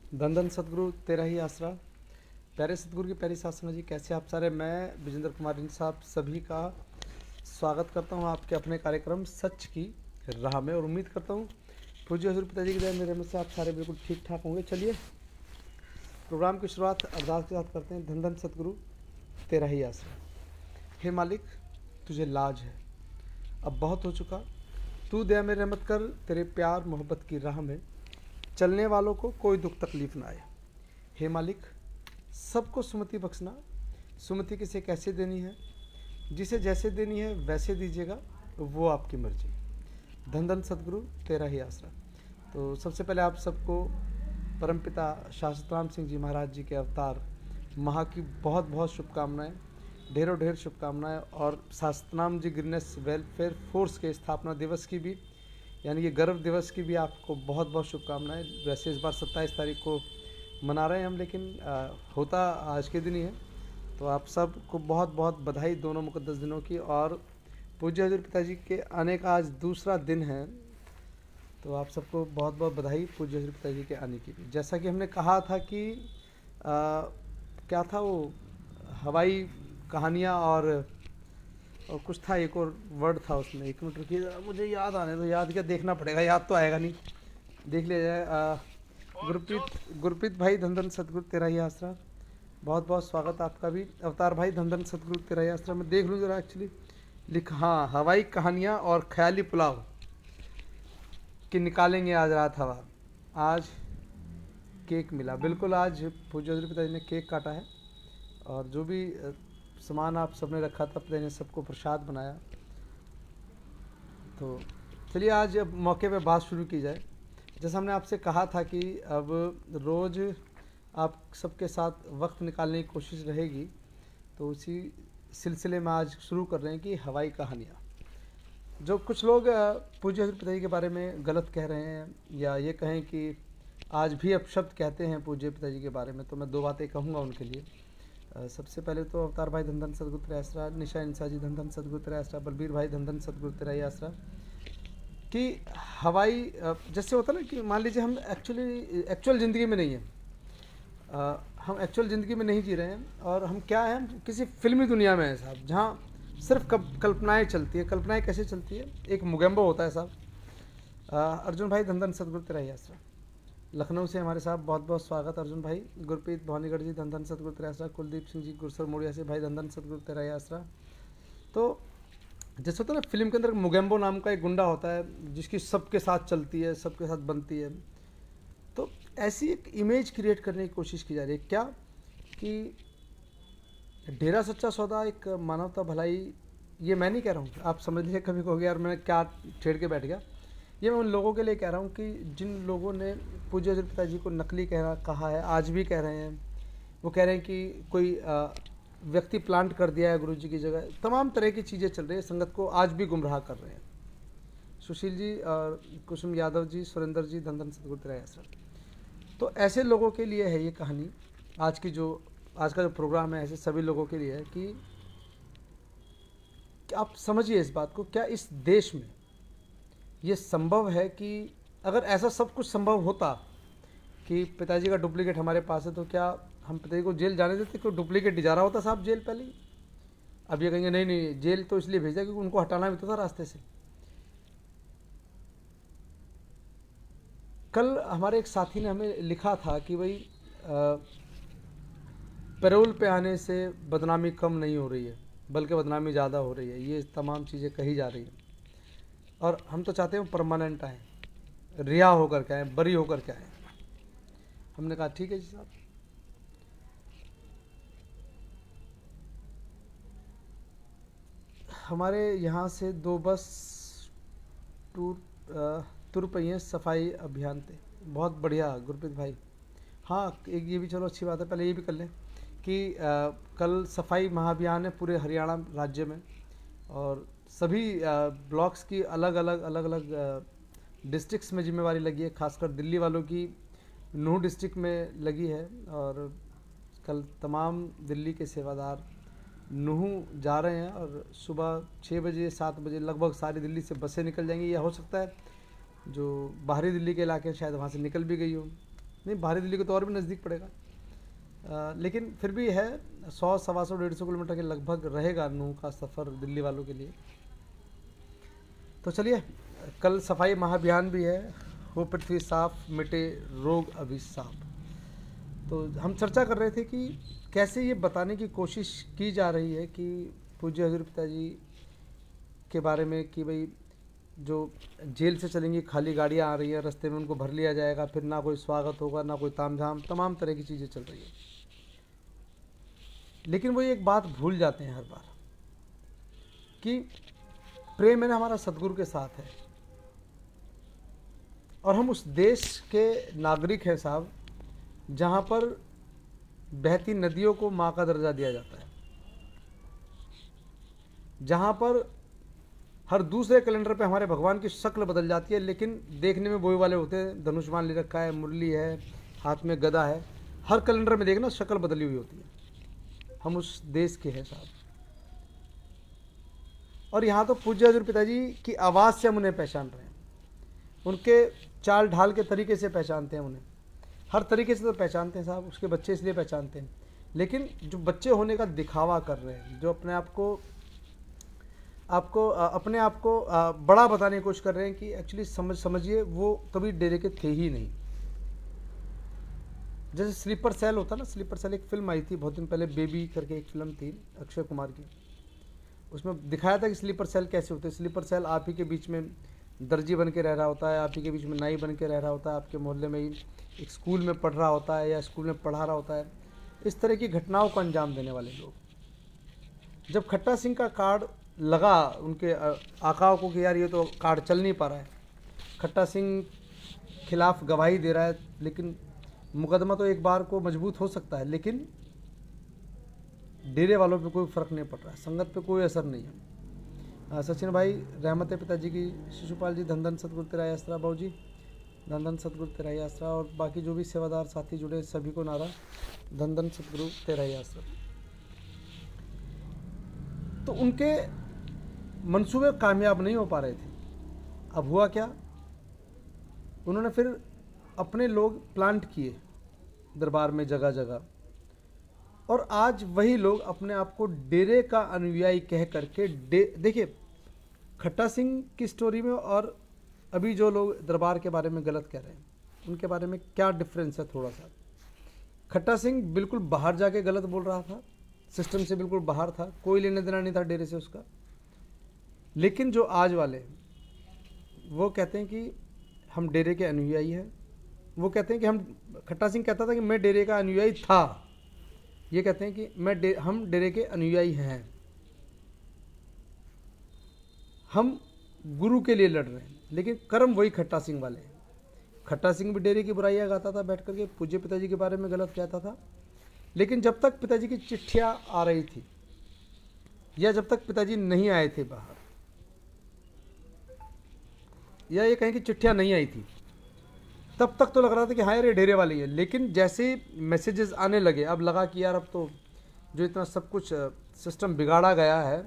धन धन सतगुरु तेरा ही आसरा। प्यारे सतगुरु की प्यारी सासना जी, कैसे आप सारे। मैं विजेंद्र कुमार जी साहब सभी का स्वागत करता हूं आपके अपने कार्यक्रम सच की राह में, और उम्मीद करता हूं पूज्य हजूर पिताजी की दया मेरे में से आप सारे बिल्कुल ठीक ठाक होंगे। चलिए प्रोग्राम की शुरुआत अरदास के साथ करते हैं। धन धन सतगुरु तेरा ही आसरा। हे मालिक, तुझे लाज है, अब बहुत हो चुका। तू दया में रहमत कर, तेरे प्यार मोहब्बत की राह में चलने वालों को कोई दुख तकलीफ ना आए। हे मालिक, सबको सुमति बख्शना। सुमति किसे कैसे देनी है, जिसे जैसे देनी है वैसे दीजिएगा, वो आपकी मर्जी। धन धन सतगुरु तेरा ही आसरा। तो सबसे पहले आप सबको परमपिता शास्त्राम सिंह जी महाराज जी के अवतार महा की बहुत बहुत शुभकामनाएं, ढेरों ढेर शुभकामनाएं। और शास्त्राम जी गिरनेस वेलफेयर फोर्स के स्थापना दिवस की भी, यानी कि गर्व दिवस की भी आपको बहुत बहुत शुभकामनाएं। वैसे इस बार 27 तारीख को मना रहे हैं हम, लेकिन होता आज के दिन ही है। तो आप सबको बहुत बहुत बधाई दोनों मुकद्दस दिनों की। और पूज्य हजूर पिताजी के आने का आज दूसरा दिन है, तो आप सबको बहुत बहुत बधाई पूज्य हजूर पिताजी के आने की भी। जैसा कि हमने कहा था कि क्या था वो, हवाई कहानियाँ और कुछ था, एक और वर्ड था उसमें। एक मिनट रुकिए जरा, मुझे याद आने तो। याद क्या, देखना पड़ेगा, याद तो आएगा नहीं, देख लिया जाए। गुरप्रीत गुरप्रीत भाई धन धन सतगुरु तेरा ही आसरा, बहुत बहुत स्वागत आपका भी। अवतार भाई धन धन सतगुरु तेरा ही आसरा। मैं देख लूँ जरा एक्चुअली लिखा, हाँ, हवाई कहानियाँ और ख्याली पुलाव कि निकालेंगे आज रात हवा। आज केक मिला, बिल्कुल आज पूज्य हजूर पिताजी ने केक काटा है, और जो भी सामान आप सबने रखा था पिताजी ने सबको प्रसाद बनाया। तो चलिए आज अब मौके पे बात शुरू की जाए। जैसा हमने आपसे कहा था कि अब रोज़ आप सबके साथ वक्त निकालने की कोशिश रहेगी, तो उसी सिलसिले में आज शुरू कर रहे हैं कि हवाई कहानियाँ। जो कुछ लोग पूज्य हजूर पिताजी के बारे में गलत कह रहे हैं, या ये कहें कि आज भी अपशब्द कहते हैं पूज्य पिताजी के बारे में, तो मैं दो बातें कहूँगा उनके लिए। सबसे पहले तो अवतार भाई धन धन सतगुरु तेरा आसरा, निशा इंसा जी धन धन सतगुरु तेरा आसरा, बलबीर भाई धन धन सतगुरु तेरा ही आसरा। कि हवाई जैसे होता है ना कि मान लीजिए हम एक्चुअल ज़िंदगी में नहीं हैं, हम एक्चुअल ज़िंदगी में नहीं जी रहे हैं, और हम क्या हैं, हम किसी फिल्मी दुनिया में हैं साहब, जहाँ सिर्फ कल्पनाएँ चलती है। कल्पनाएँ कैसे चलती है, एक मुगेम्बो होता है साहब। अर्जुन भाई धन धन सतगुरु तेरा ही आसरा, लखनऊ से हमारे साहब, बहुत बहुत स्वागत अर्जुन भाई। गुरप्रीत भवानीगढ़ जी धन धन सतगुरु तेरा आसरा। कुलदीप सिंह जी गुरसर मोड़िया से भाई धन धन सतगुरु तेरा ही आसरा। तो जैसे होता है ना, फिल्म के अंदर मुगेम्बो नाम का एक गुंडा होता है जिसकी सबके साथ चलती है, सबके साथ बनती है। तो ऐसी एक इमेज क्रिएट करने की कोशिश की जा रही है क्या, कि डेरा सच्चा सौदा एक मानवता भलाई, ये मैं नहीं कह रहा हूँ, आप समझ लीजिए कभी कहोगे यार मैं क्या छेड़ के बैठ गया। ये मैं उन लोगों के लिए कह रहा हूँ कि जिन लोगों ने पूज्य हजूर पिताजी को नकली कहा है, आज भी कह रहे हैं। वो कह रहे हैं कि कोई व्यक्ति प्लांट कर दिया है गुरु जी की जगह। तमाम तरह की चीज़ें चल रही है, संगत को आज भी गुमराह कर रहे हैं। सुशील जी और कुसुम यादव जी, सुरेंद्र जी धन धन सतगुरु तेरा सर। तो ऐसे लोगों के लिए है ये कहानी। आज का जो प्रोग्राम है, ऐसे सभी लोगों के लिए है कि आप समझिए इस बात को, क्या इस देश में ये संभव है कि अगर ऐसा सब कुछ संभव होता कि पिताजी का डुप्लीकेट हमारे पास है, तो क्या हम पिताजी को जेल जाने देते? क्यों डुप्लीकेट नहीं जा रहा होता साहब जेल पहले ही। अब ये कहेंगे नहीं नहीं जेल तो इसलिए भेजा क्योंकि उनको हटाना भी तो था रास्ते से। कल हमारे एक साथी ने हमें लिखा था कि भाई पैरोल पे आने से बदनामी कम नहीं हो रही है, बल्कि बदनामी ज़्यादा हो रही है। ये तमाम चीज़ें कही जा रही हैं, और हम तो चाहते हैं परमानेंट आए, रिहा होकर के आए, बरी होकर के आए। हमने कहा ठीक है जी साहब। हमारे यहाँ से 2 बस तुर पहिए सफाई अभियान थे। बहुत बढ़िया गुरप्रीत भाई। हाँ, एक ये भी चलो अच्छी बात है, पहले ये भी कर लें कि कल सफाई महाअभियान है पूरे हरियाणा राज्य में, और सभी ब्लॉक्स की अलग अलग डिस्ट्रिक्ट्स में जिम्मेवारी लगी है। खासकर दिल्ली वालों की नूह डिस्ट्रिक्ट में लगी है, और कल तमाम दिल्ली के सेवादार नूह जा रहे हैं, और सुबह 6 बजे 7 बजे लगभग सारी दिल्ली से बसें निकल जाएंगी। या हो सकता है जो बाहरी दिल्ली के इलाके शायद वहाँ से निकल भी गई हो। नहीं, बाहरी दिल्ली को तो और भी नज़दीक पड़ेगा, लेकिन फिर भी है 100, 125, 150 किलोमीटर के लगभग रहेगा नूह का सफ़र दिल्ली वालों के लिए। तो चलिए, कल सफाई महाअभियान भी है, हो पृथ्वी साफ मिटे रोग अभिशाप। तो हम चर्चा कर रहे थे कि कैसे ये बताने की कोशिश की जा रही है कि पूज्य हजूर पिताजी के बारे में कि भाई जो जेल से चलेंगी खाली गाड़ियाँ आ रही है, रास्ते में उनको भर लिया जाएगा, फिर ना कोई स्वागत होगा ना कोई तामझाम, तमाम तरह की चीज़ें चल रही है। लेकिन वो एक बात भूल जाते हैं हर बार कि प्रेम है ना हमारा सतगुरु के साथ है, और हम उस देश के नागरिक हैं साहब जहाँ पर बहती नदियों को माँ का दर्जा दिया जाता है, जहाँ पर हर दूसरे कैलेंडर पे हमारे भगवान की शक्ल बदल जाती है, लेकिन देखने में वही वाले होते हैं, धनुष्मान ले रखा है, मुरली है, हाथ में गदा है, हर कैलेंडर में देखना शक्ल बदली हुई होती है। हम उस देश के हैं साहब, और यहाँ तो पूज्य हजूर पिताजी की आवाज़ से हम उन्हें पहचान रहे हैं, उनके चाल ढाल के तरीके से पहचानते हैं उन्हें, हर तरीके से तो पहचानते हैं साहब, उसके बच्चे इसलिए पहचानते हैं। लेकिन जो बच्चे होने का दिखावा कर रहे हैं, जो अपने आप को बड़ा बताने की कोशिश कर रहे हैं कि एक्चुअली समझिए वो कभी डेरे के थे ही नहीं। जैसे स्लीपर सेल होता ना, स्लीपर सेल एक फिल्म आई थी बहुत दिन पहले, बेबी करके एक फिल्म थी अक्षय कुमार की, उसमें दिखाया था कि स्लीपर सेल कैसे होते हैं। स्लीपर सेल आप ही के बीच में दर्जी बन के रह रहा होता है, आप ही के बीच में नाई बन के रह रहा होता है, आपके मोहल्ले में ही एक स्कूल में पढ़ रहा होता है या स्कूल में पढ़ा रहा होता है, इस तरह की घटनाओं को अंजाम देने वाले लोग। जब खट्टा सिंह का कार्ड लगा उनके आकाओं को कि यार ये तो कार्ड चल नहीं पा रहा है, खट्टा सिंह खिलाफ गवाही दे रहा है, लेकिन मुकदमा तो एक बार को मजबूत हो सकता है, लेकिन डेरे वालों पे कोई फ़र्क नहीं पड़ रहा है, संगत पे कोई असर नहीं है। सचिन भाई, रहमत है पिताजी की, शिशुपाल जी धन धन सतगुरु तेरा आसरा, बाबू जी धन धन सतगुरु तेरा ही आसरा, और बाकी जो भी सेवादार साथी जुड़े सभी को नारा धन धन सतगुरु तेरा ही आसरा। तो उनके मंसूबे कामयाब नहीं हो पा रहे थे। अब हुआ क्या, उन्होंने फिर अपने लोग प्लांट किए दरबार में जगह जगह, और आज वही लोग अपने आप को डेरे का अनुयायी कह करके देखिए, खट्टा सिंह की स्टोरी में और अभी जो लोग दरबार के बारे में गलत कह रहे हैं उनके बारे में क्या डिफरेंस है थोड़ा सा। खट्टा सिंह बिल्कुल बाहर जाके गलत बोल रहा था, सिस्टम से बिल्कुल बाहर था, कोई लेने देना नहीं था डेरे से उसका। लेकिन जो आज वाले वो कहते हैं कि हम डेरे के अनुयायी हैं, वो कहते हैं कि खट्टा सिंह कहता था कि मैं डेरे का अनुयायी था, ये कहते हैं कि हम डेरे के अनुयायी हैं, हम गुरु के लिए लड़ रहे हैं। लेकिन कर्म वही खट्टा सिंह वाले हैं। खट्टा सिंह भी डेरे की बुराइयां गाता था बैठ करके, पूज्य पिताजी के बारे में गलत कहता था, लेकिन जब तक पिताजी की चिट्ठियां आ रही थी या जब तक पिताजी नहीं आए थे बाहर, या ये कहें कि चिट्ठियां नहीं आई थी, तब तक तो लग रहा था कि हाँ यार ये डेरे वाली है। लेकिन जैसे मैसेजेस आने लगे, अब लगा कि यार अब तो जो इतना सब कुछ सिस्टम बिगाड़ा गया है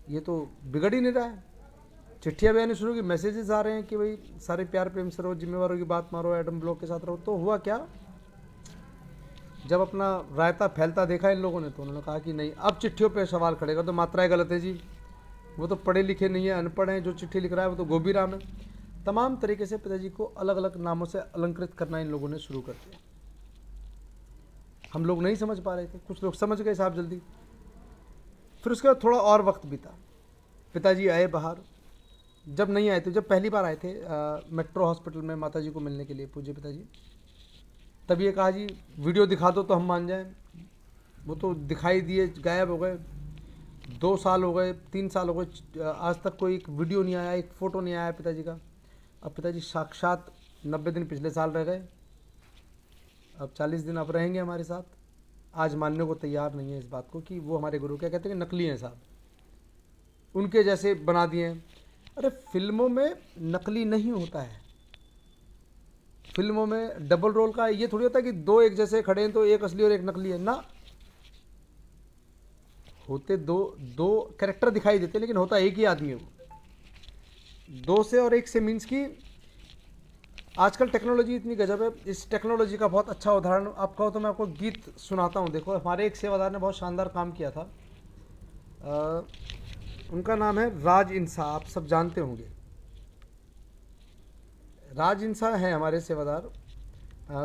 ये तो बिगड़ ही नहीं रहा है। चिट्ठियाँ भी आनी शुरू की, मैसेजेस आ रहे हैं कि भाई सारे प्यार प्रेम से रहो, जिम्मेवारों की बात मारो, एडम ब्लॉक के साथ रहो। तो हुआ क्या, जब अपना रायता फैलता देखा इन लोगों ने तो उन्होंने कहा कि नहीं, अब चिट्ठियों पे सवाल खड़ेगा, तो मात्राएं गलत है जी, वो तो पढ़े लिखे नहीं है, अनपढ़ हैं, जो चिट्ठी लिख रहा है वो तो गोभी राम है। तमाम तरीके से पिताजी को अलग अलग नामों से अलंकृत करना इन लोगों ने शुरू कर दिया। हम लोग नहीं समझ पा रहे थे, कुछ लोग समझ गए साहब जल्दी। फिर उसके बाद थोड़ा और वक्त बीता, पिताजी आए बाहर। जब नहीं आए थे, जब पहली बार आए थे मेट्रो हॉस्पिटल में माताजी को मिलने के लिए पूज्य पिताजी, तब ये कहा जी वीडियो दिखा दो तो हम मान जाएं। वो तो दिखाई दिए, गायब हो गए। 2 साल हो गए, 3 साल हो गए, आज तक कोई एक वीडियो नहीं आया, एक फ़ोटो नहीं आया पिताजी का। अब पिताजी साक्षात 90 दिन पिछले साल रह गए, अब 40 दिन अब रहेंगे हमारे साथ। आज मानने को तैयार नहीं है इस बात को कि वो हमारे गुरु, क्या कहते हैं कि नकली हैं साहब, उनके जैसे बना दिए हैं। अरे फिल्मों में नकली नहीं होता है, फिल्मों में डबल रोल का ये थोड़ी होता है कि 2 एक जैसे खड़े हैं तो एक असली और एक नकली है ना, होते दो कैरेक्टर दिखाई देते, लेकिन होता एक ही आदमी है वो। 2 से और 1 से मीन्स की आजकल टेक्नोलॉजी इतनी गजब है, इस टेक्नोलॉजी का बहुत अच्छा उदाहरण आप कहो तो मैं आपको गीत सुनाता हूँ। देखो हमारे एक सेवादार ने बहुत शानदार काम किया था। अ, उनका नाम है राज इंसा, आप सब जानते होंगे। राज इंसा है हमारे सेवादार।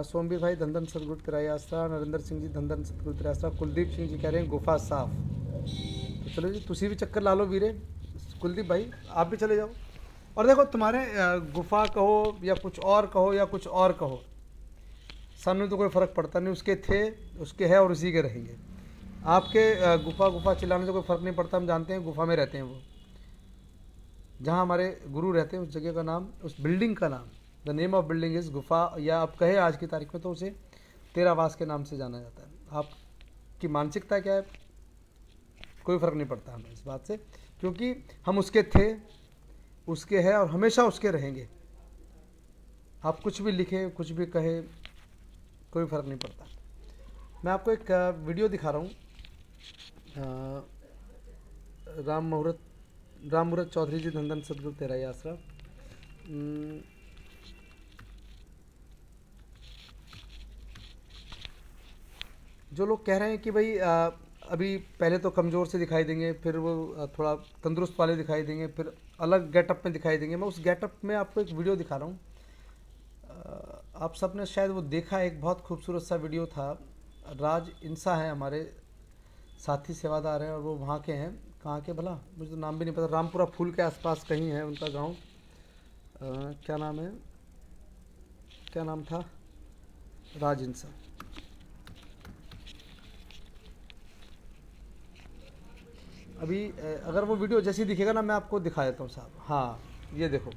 सोमवीर भाई धंधन सतगुरु तिराई आसरा, नरेंद्र सिंह जी धंधन सतगुरु तिराई आसरा, कुलदीप सिंह जी कह रहे हैं गुफा साफ। तो चलो जी तुसी भी चक्कर ला लो वीरे, कुलदीप भाई आप भी चले जाओ। और देखो तुम्हारे गुफा कहो या कुछ और कहो या कुछ और कहो, सामने तो कोई फ़र्क पड़ता नहीं, उसके थे, उसके है और उसी के रहेंगे। आपके गुफा गुफा चिल्लाने से कोई फ़र्क नहीं पड़ता, हम जानते हैं गुफा में रहते हैं वो। जहाँ हमारे गुरु रहते हैं उस जगह का नाम, उस बिल्डिंग का नाम, the name of building is गुफा, या आप कहे आज की तारीख में तो उसे तेरावास के नाम से जाना जाता है। आपकी मानसिकता क्या है, कोई फ़र्क नहीं पड़ता हमें इस बात से, क्योंकि हम उसके थे, उसके हैं और हमेशा उसके रहेंगे। आप कुछ भी लिखें, कुछ भी कहे, कोई फ़र्क नहीं पड़ता। मैं आपको एक वीडियो दिखा रहा हूँ। राम मुहूर्त चौधरी जी धंधन सदगुरु तेरा ही आसरा। जो लोग कह रहे हैं कि भाई अभी पहले तो कमज़ोर से दिखाई देंगे, फिर वो थोड़ा तंदुरुस्त वाले दिखाई देंगे, फिर अलग गेटअप में दिखाई देंगे, मैं उस गेटअप में आपको एक वीडियो दिखा रहा हूँ। आप सब ने शायद वो देखा, एक बहुत खूबसूरत सा वीडियो था। राज इंसा है हमारे साथी सेवादार हैं और वो वहाँ के हैं। कहाँ के भला मुझे तो नाम भी नहीं पता, रामपुरा फूल के आसपास कहीं है उनका गांव। क्या नाम है, क्या नाम था, राज इंसा। अभी अगर वो वीडियो जैसी दिखेगा ना मैं आपको दिखा देता हूँ साहब। हाँ ये देखो,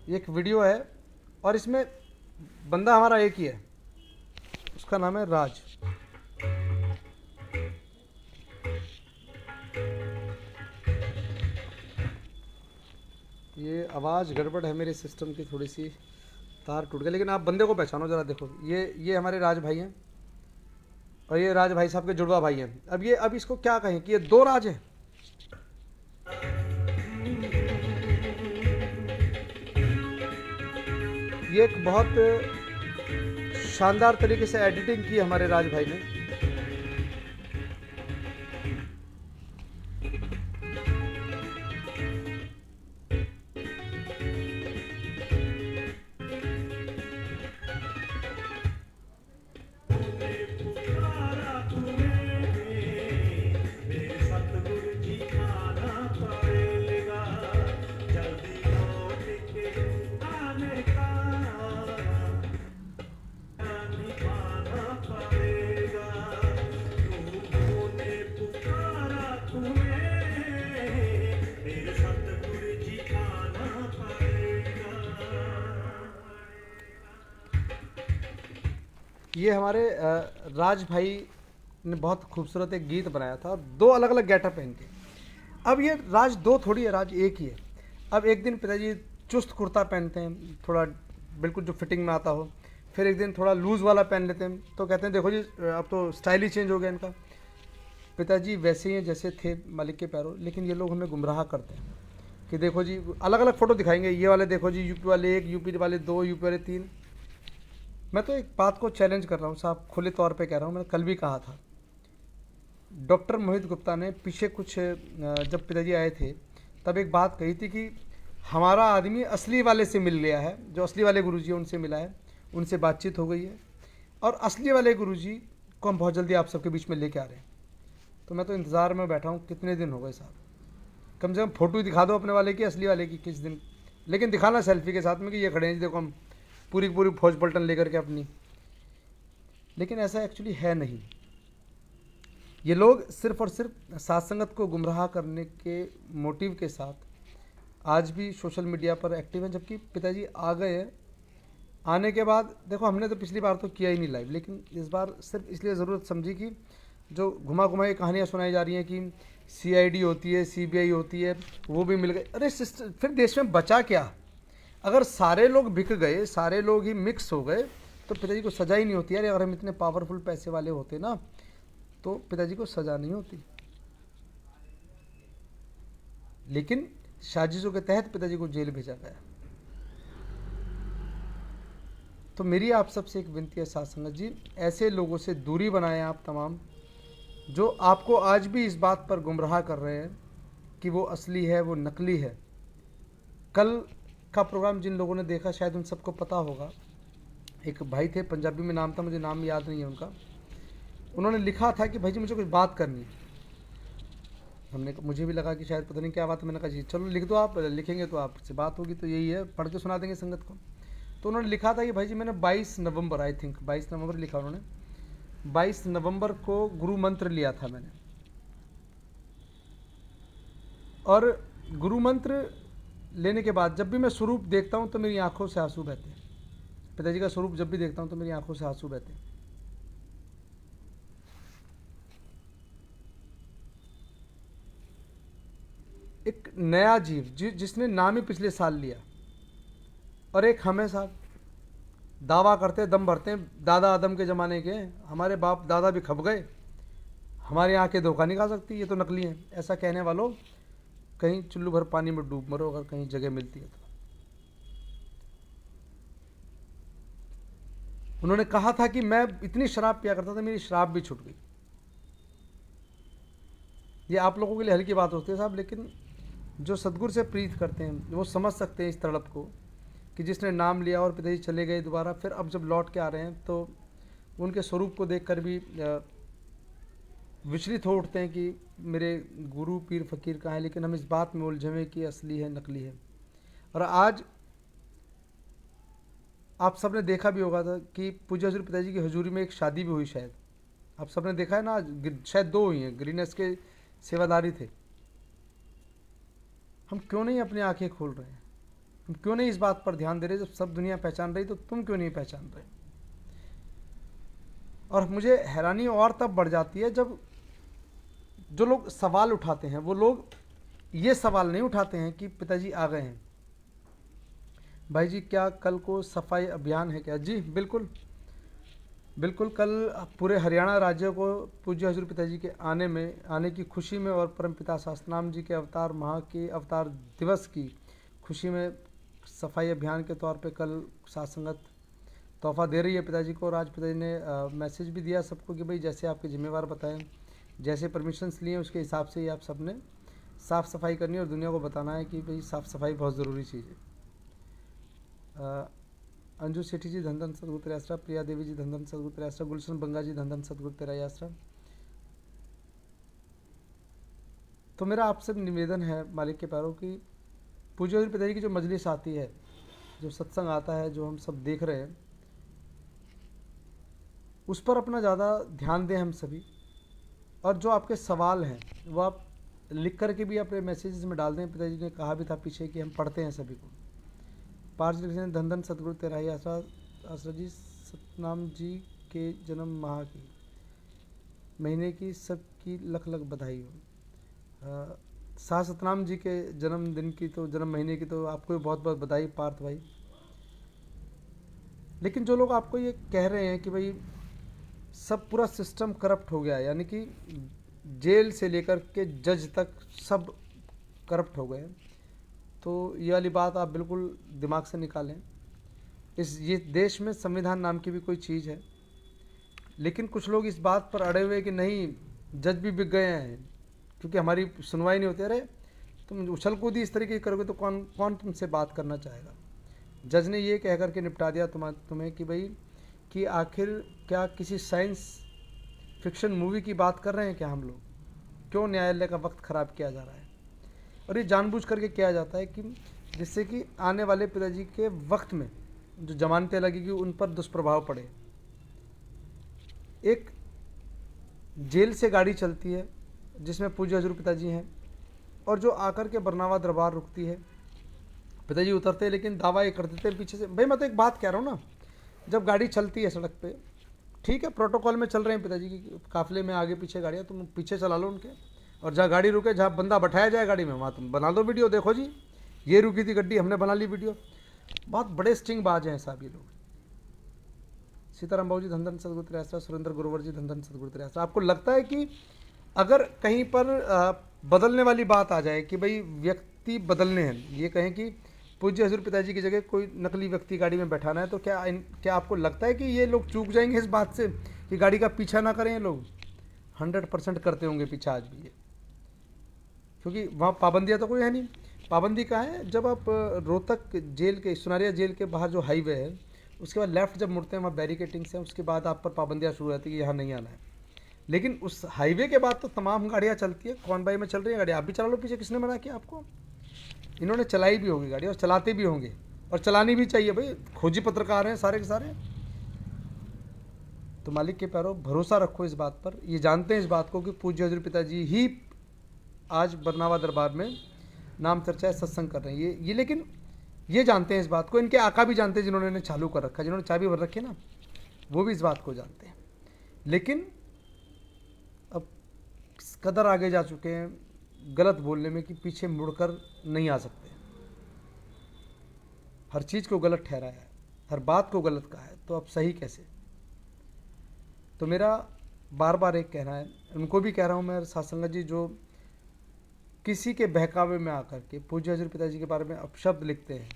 ये एक वीडियो है और इसमें बंदा हमारा एक ही है, उसका नाम है राज। ये आवाज़ गड़बड़ है मेरे सिस्टम की, थोड़ी सी तार टूट गया, लेकिन आप बंदे को पहचानो ज़रा। देखो ये हमारे राज भाई हैं और ये राज भाई साहब के जुड़वा भाई हैं। अब इसको क्या कहें कि ये दो राज हैं। ये एक बहुत शानदार तरीके से एडिटिंग की हमारे राज भाई ने। ये हमारे राज भाई ने बहुत खूबसूरत एक गीत बनाया था, दो अलग अलग गेटअप है इनके। अब ये राज दो थोड़ी है, राज एक ही है। अब एक दिन पिताजी चुस्त कुर्ता पहनते हैं, थोड़ा बिल्कुल जो फिटिंग में आता हो, फिर एक दिन थोड़ा लूज़ वाला पहन लेते हैं, तो कहते हैं देखो जी अब तो स्टाइल ही चेंज हो गया इनका। पिताजी वैसे ही हैं जैसे थे मालिक के पैरों, लेकिन ये लोग हमें गुमराह करते हैं कि देखो जी अलग अलग फ़ोटो दिखाएंगे, ये वाले देखो जी यूपी वाले एक, यूपी वाले दो, यूपी वाले तीन। मैं तो एक बात को चैलेंज कर रहा हूँ साहब, खुले तौर पे कह रहा हूँ, मैंने कल भी कहा था। डॉक्टर मोहित गुप्ता ने पीछे कुछ जब पिताजी आए थे तब एक बात कही थी कि हमारा आदमी असली वाले से मिल गया है, जो असली वाले गुरुजी हैं उनसे मिला है, उनसे बातचीत हो गई है और असली वाले गुरुजी को हम बहुत जल्दी आप सबके बीच में लेके आ रहे हैं। तो मैं तो इंतज़ार में बैठा हूँ, कितने दिन हो गए साहब, कम से कम फ़ोटो दिखा दो अपने वाले की, असली वाले की किस दिन, लेकिन दिखाना सेल्फी के साथ में कि ये खड़े हैं देखो हम पूरी पूरी फौज पलटन लेकर के अपनी। लेकिन ऐसा एक्चुअली है नहीं। ये लोग सिर्फ और सिर्फ साथ संगत को गुमराह करने के मोटिव के साथ आज भी सोशल मीडिया पर एक्टिव हैं, जबकि पिताजी आ गए हैं। आने के बाद देखो हमने तो पिछली बार तो किया ही नहीं लाइव, लेकिन इस बार सिर्फ इसलिए ज़रूरत समझी कि जो घुमा घुमाई कहानियाँ सुनाई जा रही हैं कि सीआईडी होती है, सीबीआई होती है, वो भी मिल गए। अरे सिस्टर, फिर देश में बचा क्या? अगर सारे लोग बिक गए, सारे लोग ही मिक्स हो गए, तो पिताजी को सज़ा ही नहीं होती यार। अगर हम इतने पावरफुल पैसे वाले होते ना तो पिताजी को सज़ा नहीं होती। लेकिन साजिशों के तहत पिताजी को जेल भेजा गया। तो मेरी आप सबसे एक विनती है साथ संगत जी, ऐसे लोगों से दूरी बनाएं आप तमाम, जो आपको आज भी इस बात पर गुमराह कर रहे हैं कि वो असली है, वो नकली है। कल का प्रोग्राम जिन लोगों ने देखा शायद उन सबको पता होगा, एक भाई थे, पंजाबी में नाम था, मुझे नाम याद नहीं है उनका। उन्होंने लिखा था कि भाई जी मुझे कुछ बात करनी है। मुझे भी लगा कि शायद पता नहीं क्या बात है। मैंने कहा जी चलो लिख दो, आप लिखेंगे तो आपसे बात होगी, तो यही है, पढ़ के सुना देंगे संगत को। तो उन्होंने लिखा था कि भाई जी मैंने 22 नवंबर, आई थिंक 22 नवंबर लिखा उन्होंने, 22 नवंबर को गुरु मंत्र लिया था मैंने, और गुरु मंत्र लेने के बाद जब भी मैं स्वरूप देखता हूँ तो मेरी आंखों से आंसू बहते हैं। पिताजी का स्वरूप जब भी देखता हूँ तो मेरी आंखों से आंसू बहते हैं। एक नया जीव जिसने नाम ही पिछले साल लिया, और एक हमें साहब दावा करते दम भरते हैं दादा आदम के ज़माने के, हमारे बाप दादा भी खप गए, हमारी आंखें धोखा नहीं खा सकती, ये तो नकली हैं। ऐसा कहने वालों, कहीं चुल्लू भर पानी में डूब मरो अगर कहीं जगह मिलती है तो। उन्होंने कहा था कि मैं इतनी शराब पिया करता था, मेरी शराब भी छूट गई। ये आप लोगों के लिए हल्की बात होती है साहब, लेकिन जो सदगुरु से प्रीत करते हैं वो समझ सकते हैं इस तड़प को, कि जिसने नाम लिया और पिताजी चले गए दोबारा, फिर अब जब लौट के आ रहे हैं तो उनके स्वरूप को देखकर भी विचलित हो उठते हैं कि मेरे गुरु पीर फकीर कहाँ है। लेकिन हम इस बात में उलझे हुए कि असली है नकली है। और आज आप सबने देखा भी होगा था कि पूज्य हजूर पिताजी की हजूरी में एक शादी भी हुई, शायद आप सबने देखा है ना, शायद 2 हुई हैं, ग्रीनेस के सेवादारी थे। हम क्यों नहीं अपनी आंखें खोल रहे हैं? हम क्यों नहीं इस बात पर ध्यान दे रहे? जब सब दुनिया पहचान रही तो तुम क्यों नहीं पहचान रहे? और मुझे हैरानी और तब बढ़ जाती है जब जो लोग सवाल उठाते हैं वो लोग ये सवाल नहीं उठाते हैं कि पिताजी आ गए हैं। भाई जी क्या कल को सफाई अभियान है क्या? जी बिल्कुल बिल्कुल, कल पूरे हरियाणा राज्य को पूज्य हजूर पिताजी के आने की खुशी में और परमपिता शास्त्रनाम जी के अवतार के अवतार दिवस की खुशी में सफाई अभियान के तौर पे कल साथ संगत तोहफा दे रही है पिताजी को। और आज पिताजी ने मैसेज भी दिया सबको कि भाई जैसे आपके जिम्मेवार बताएं, जैसे परमिशंस लिए उसके हिसाब से ही आप सबने साफ़ सफाई करनी है और दुनिया को बताना है कि भाई साफ़ सफाई बहुत ज़रूरी चीज़ है। अंजू सेठी जी धन धन सदगुरु तेरा आसरा, प्रिया देवी जी धन धन सदगुरु तेरा आसरा, गुलशन बंगा जी धन धन सदगुरु तेरा आसरा। तो मेरा आपसे निवेदन है मालिक के पैरों की, पूज्य पिताजी की जो मजलिस आती है, जो सत्संग आता है, जो हम सब देख रहे हैं, उस पर अपना ज़्यादा ध्यान दें हम सभी। और जो आपके सवाल हैं वो आप लिख करके भी अपने मैसेजेस में डाल दें। पिताजी ने कहा भी था पीछे कि हम पढ़ते हैं सभी को। पार्थ धन धन सतगुरु तेरा ही आसरा जी, सतनाम जी के जन्म माह की महीने की सबकी लख लख बधाई हो। शाह सतनाम जी के जन्मदिन की तो जन्म महीने की तो आपको भी बहुत बहुत बधाई पार्थ भाई। लेकिन जो लोग आपको ये कह रहे हैं कि भाई सब पूरा सिस्टम करप्ट हो गया, यानी कि जेल से लेकर के जज तक सब करप्ट हो गए, तो ये वाली बात आप बिल्कुल दिमाग से निकालें। ये देश में संविधान नाम की भी कोई चीज़ है, लेकिन कुछ लोग इस बात पर अड़े हुए कि नहीं जज भी बिक गए हैं क्योंकि हमारी सुनवाई नहीं होती। अरे तुम उछल कूदी इस तरीके करोगे तो कौन कौन तुमसे बात करना चाहेगा? जज ने ये कह करके निपटा दिया तुम्हें कि भाई कि आखिर क्या किसी साइंस फिक्शन मूवी की बात कर रहे हैं क्या हम लोग? क्यों न्यायालय का वक्त ख़राब किया जा रहा है? और ये जानबूझ करके किया जाता है कि जिससे कि आने वाले पिताजी के वक्त में जो जमानतें लगेगी उन पर दुष्प्रभाव पड़े। एक जेल से गाड़ी चलती है जिसमें पूज्य हजूर पिताजी हैं, और जो आकर के बरनावा दरबार रुकती है, पिताजी उतरते हैं लेकिन दावा ये कर देते हैं पीछे से। भाई मैं तो एक बात कह रहा हूँ ना, जब गाड़ी चलती है सड़क पे, ठीक है प्रोटोकॉल में चल रहे हैं पिताजी की काफिले में, आगे पीछे गाड़ियाँ, तुम पीछे चला लो उनके, और जहाँ गाड़ी रुके, जहाँ बंदा बैठाया जाए गाड़ी में, वहाँ तुम बना दो वीडियो, देखो जी ये रुकी थी गड्डी, हमने बना ली वीडियो। बहुत बड़े स्टिंग बाज हैं साहब ये लोग। सीताराम बाबू जी धन धन सदगुरु तेरा आसरा, सुरेंद्र गुरुवर जी धन धन सदगुरु तेरा आसरा। आपको लगता है कि अगर कहीं पर बदलने वाली बात आ जाए कि भाई व्यक्ति बदलने हैं, ये कहें कि पूज्य हजूर पिताजी की जगह कोई नकली व्यक्ति गाड़ी में बैठाना है तो क्या आपको लगता है कि ये लोग चूक जाएंगे इस बात से कि गाड़ी का पीछा ना करें? ये लोग 100% करते होंगे पीछा आज भी ये, क्योंकि वहाँ पाबंदियाँ तो कोई है नहीं। पाबंदी कहाँ है? जब आप रोहतक जेल के, सुनारिया जेल के बाहर जो हाईवे है, उसके बाद लेफ्ट जब मुड़ते हैं वहाँ बैरिकेटिंग्स हैं, उसके बाद आप पर पाबंदियाँ शुरू हो जाती है कि यहाँ नहीं आना है। लेकिन उस हाईवे के बाद तो तमाम गाड़ियाँ चलती है। कौन भाई में चल रही है गाड़ी, आप भी चला लो पीछे, किसने मना किया आपको? इन्होंने चलाई भी होगी गाड़ी और चलाते भी होंगे, और चलानी भी चाहिए भाई, खोजी पत्रकार हैं सारे के सारे। तो मालिक के पैरों भरोसा रखो इस बात पर। ये जानते हैं इस बात को कि पूज्य हजूर पिताजी ही आज बरनावा दरबार में नाम चर्चा सत्संग कर रहे हैं। ये लेकिन ये जानते हैं इस बात को, इनके आका भी जानते हैं जिन्होंने इन्हें चालू कर रखा है, जिन्होंने चाबी भर रखी है ना, वो भी इस बात को जानते हैं। लेकिन अब कदर आगे जा चुके हैं गलत बोलने में कि पीछे मुड़कर नहीं आ सकते। हर चीज़ को गलत ठहराया है, हर बात को गलत कहा है, तो अब सही कैसे? तो मेरा बार बार एक कहना है, उनको भी कह रहा हूँ मैं, साथ संगत जी, जो किसी के बहकावे में आकर के पूज्य हजूर पिताजी के बारे में अपशब्द लिखते हैं,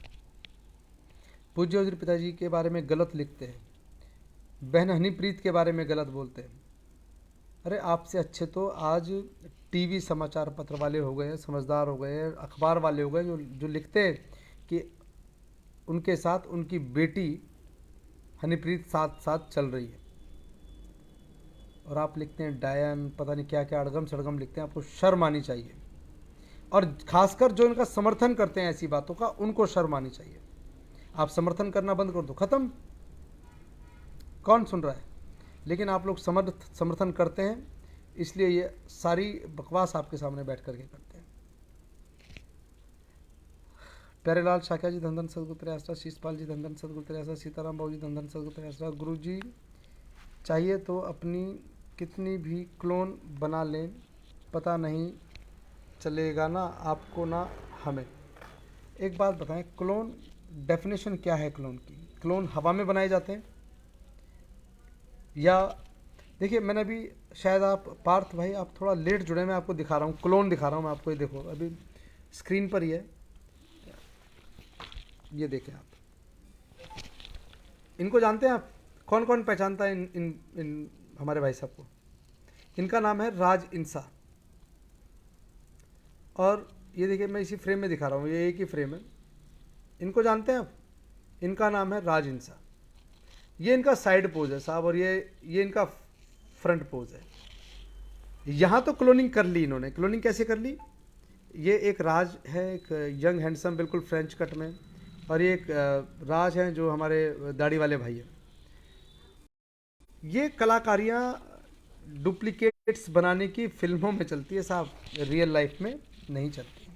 पूज्य हजूर पिताजी के बारे में गलत लिखते हैं, बहन हनीप्रीत के बारे में गलत बोलते हैं, अरे आपसे अच्छे तो आज टीवी समाचार पत्र वाले हो गए हैं, समझदार हो गए हैं, अखबार वाले हो गए, जो लिखते हैं कि उनके साथ उनकी बेटी हनीप्रीत साथ साथ चल रही है, और आप लिखते हैं डायन, पता नहीं क्या क्या अड़गम सड़गम लिखते हैं। आपको शर्म आनी चाहिए, और खासकर जो इनका समर्थन करते हैं ऐसी बातों का, उनको शर्म आनी चाहिए। आप समर्थन करना बंद कर दो, खत्म, कौन सुन रहा है? लेकिन आप लोग समर्थन करते हैं, इसलिए ये सारी बकवास आपके सामने बैठ करके करते हैं। प्यारेलाल शाक्या जी धन धन सदगुरु तेरे आसरा, शीशपाल जी धन धन सदगुरु तेरे आसरा, सीताराम बाबू जी धन धन सदगुरु तेरे आसरा। गुरु जी चाहिए तो अपनी कितनी भी क्लोन बना लें, पता नहीं चलेगा ना आपको ना हमें। एक बात बताएं, क्लोन डेफिनेशन क्या है क्लोन की? क्लोन हवा में बनाए जाते हैं या देखिए, मैंने अभी, शायद आप पार्थ भाई आप थोड़ा लेट जुड़े, मैं आपको दिखा रहा हूँ, क्लोन दिखा रहा हूँ मैं आपको। ये देखो अभी स्क्रीन पर ही है, ये देखें आप, इनको जानते हैं आप? कौन कौन पहचानता है इन हमारे भाई साहब को? इनका नाम है राज इंसा, और ये देखिए मैं इसी फ्रेम में दिखा रहा हूँ, ये एक ही फ्रेम है। इनको जानते हैं आप? इनका नाम है राज इंसा। ये इनका साइड पोज है साहब, और ये इनका फ्रंट पोज है। यहाँ तो क्लोनिंग कर ली इन्होंने। क्लोनिंग कैसे कर ली? ये एक राज है, एक यंग हैंडसम बिल्कुल फ्रेंच कट में, और ये एक राज है जो हमारे दाढ़ी वाले भाई हैं। ये कलाकारियाँ डुप्लीकेट्स बनाने की फिल्मों में चलती है साहब, रियल लाइफ में नहीं चलती।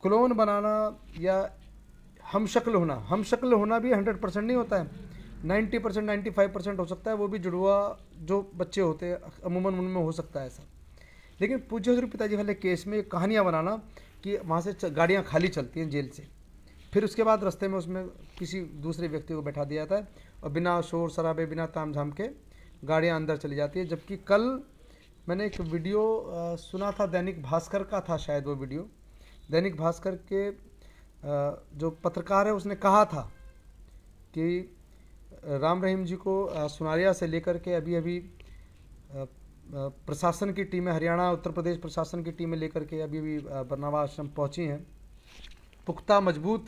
क्लोन बनाना या हम शक्ल होना भी 100% नहीं होता है, 90% 95% हो सकता है, वो भी जुड़वा जो बच्चे होते हैं अमूमन उनमें हो सकता है ऐसा। लेकिन पूज्य हजूर पिताजी वाले केस में कहानियाँ बनाना कि वहाँ से गाड़ियाँ खाली चलती हैं जेल से, फिर उसके बाद रास्ते में उसमें किसी दूसरे व्यक्ति को बैठा दिया जाता है, और बिना शोर शराबे, बिना ताम झाम के गाड़ियाँ अंदर चली जाती है। जबकि कल मैंने एक वीडियो सुना था, दैनिक भास्कर का था शायद वो वीडियो, दैनिक भास्कर के जो पत्रकार है उसने कहा था कि राम रहीम जी को सुनारिया से लेकर के अभी प्रशासन की टीमें, हरियाणा उत्तर प्रदेश प्रशासन की टीमें लेकर के अभी बरनावा आश्रम पहुंची हैं, पुख्ता मजबूत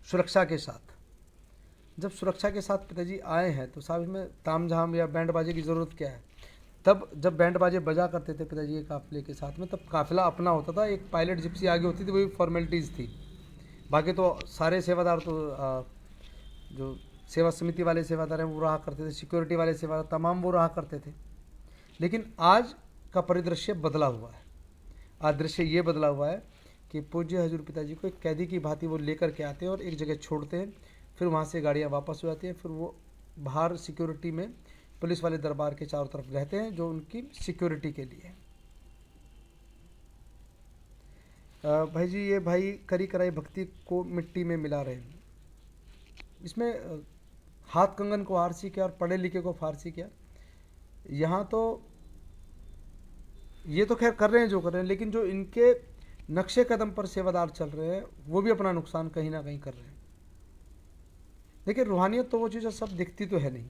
सुरक्षा के साथ। जब सुरक्षा के साथ पिताजी आए हैं तो साहब इसमें तामझाम या बैंड बाजे की ज़रूरत क्या है? तब जब बैंड बाजे बजा करते थे पिताजी के काफिले के साथ में, तब काफिला अपना होता था, एक पायलट जिप्सी आगे होती थी, वही फॉर्मेलिटीज़ थी। बाकी तो सारे सेवादार तो जो सेवा समिति वाले सेवादार हैं वो रहा करते थे, सिक्योरिटी वाले सेवादार तमाम वो रहा करते थे। लेकिन आज का परिदृश्य बदला हुआ है। आज दृश्य ये बदला हुआ है कि पूज्य हजूर पिताजी को एक कैदी की भांति वो लेकर के आते हैं और एक जगह छोड़ते हैं, फिर वहाँ से गाड़ियाँ वापस हो जाती हैं, फिर वो बाहर सिक्योरिटी में पुलिस वाले दरबार के चारों तरफ रहते हैं जो उनकी सिक्योरिटी के लिए है। भाई जी, ये भाई करी कराई भक्ति को मिट्टी में मिला रहे हैं। इसमें हाथ कंगन को आरसी क्या और पढ़े लिखे को फारसी क्या? यहाँ तो ये तो खैर कर रहे हैं जो कर रहे हैं, लेकिन जो इनके नक्शे कदम पर सेवादार चल रहे हैं, वो भी अपना नुकसान कहीं ना कहीं कर रहे हैं। देखिए, रूहानियत तो वो चीज़ है, सब दिखती तो है नहीं।